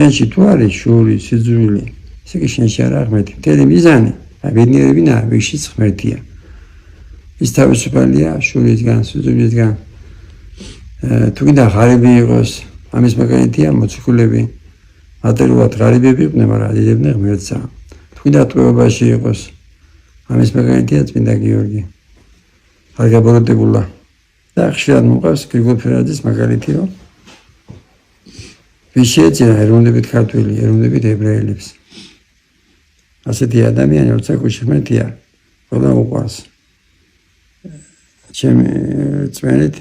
შენში თუ არის შური, სიძულვილი, ესე იგი შენში არა ღმერთი. მთელი მიზანი, ბედნიერები ვიშიც ღმერთია. ის თავისუფალია შურისგან, სიძულვილისგან. თუ კიდე ღარიბი იყოს, ამის მაგალითია მოციქულები. მატერიალურად ღარიბები იყვნენ, მაგრამ აძიებდნენ ღმერთსა. თუ კიდე ტყვეობაში იყოს, ამის მაგალითია წმინდა გიორგი. არ გაბოროტებულა. და ხშირად მოყავს გრიგოლ ფერაძის მაგალითი, რომ ვის შეეწირა ეროვნებით ქართველი, ეროვნებით ებრაელებს. ასეთი ადამიანი, როცა გუშინ ღმერთია, ყველა უყვარს. ჩემი წმენით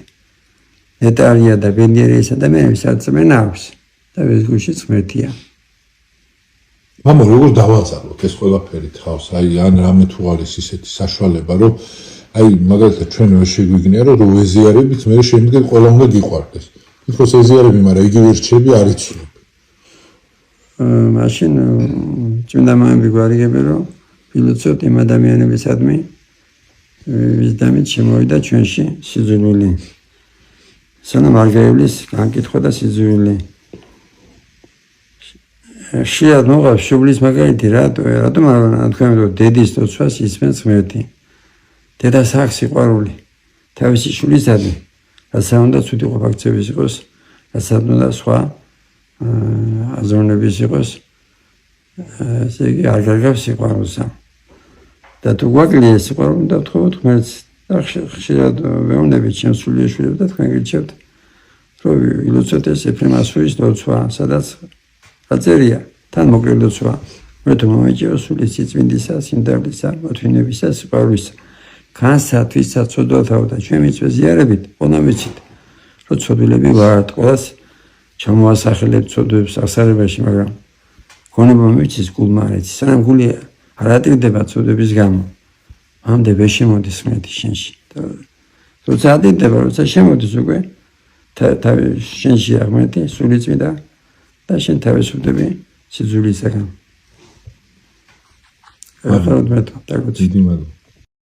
ნეტარია და ბენდიერი ეს ადამიანები საწმენ აქვს და ეს გუშინ ღმერთია. მამა როგორ დავაწყოთ ეს ყველაფერი თავს, აი ან რამე თუ არის ისეთი საშუალება, რომ აი მაგალითად ჩვენ ვერ შეგვიგნია, რომ ეზიარებით მე შემდგენ ყველა უნდა გიყვარდეს. იქოს ეზიარები, მაგრამ იგივე რჩები არ იცნობ. მაშინ წმინდა მამები გვარიგებენ, რომ ვილოცოთ იმ ადამიანებისადმი, ვის დამით შემოვიდა ჩვენში სიძულვილი. სანამ არ გაივლის განკითხვა და სიძულვილი. ხშირად მოყავს შუბლის მაგალითი, რატომ არ თქვენ რომ დედის ლოცვას ისმენს ღმერთი. დედას აქვს სიყვარული თავისი შვილისადმი, რაცა უნდა ცუდი ყოფაქცევის იყოს, რაცა უნდა სხვა აზროვნების იყოს, ესე იგი არ გარგავს სიყვარულსა. და თუ გვაკლია სიყვარული, უნდა ვთხოვოთ ღმერთს და ხშირად ვეუბნებით ჩემს სულიაშვილებს და თქვენ გირჩევთ, რომ ილოცოთ ეს ეფრემასურის ლოცვა, სადაც აწერია თან მოკლე ლოცვა, მე თუ მომეჭირო სულის სიწმინდისა, სიმდაბლისა, მოთმინებისა, სიყვარულისა. განსად ვისაც ცოდვათავ და ჩვენ მიწვე ზიარებით, ყველა ვიცით, რომ ცოდვილები ვართ, ყველას ჩამოვასახელებთ ცოდვებს აღსარებაში, მაგრამ გონება მივიცის გულმა არ იცის, სანამ გული არ ატირდება ცოდვების გამო, მამდე ვერ შემოდის ღმერთი შენში. როცა ატირდება, როცა შემოდის უკვე შენშია ღმერთი, სული წმინდა და შენ თავისუფლდები სიძულვილისაგან. დიდი მადლობა.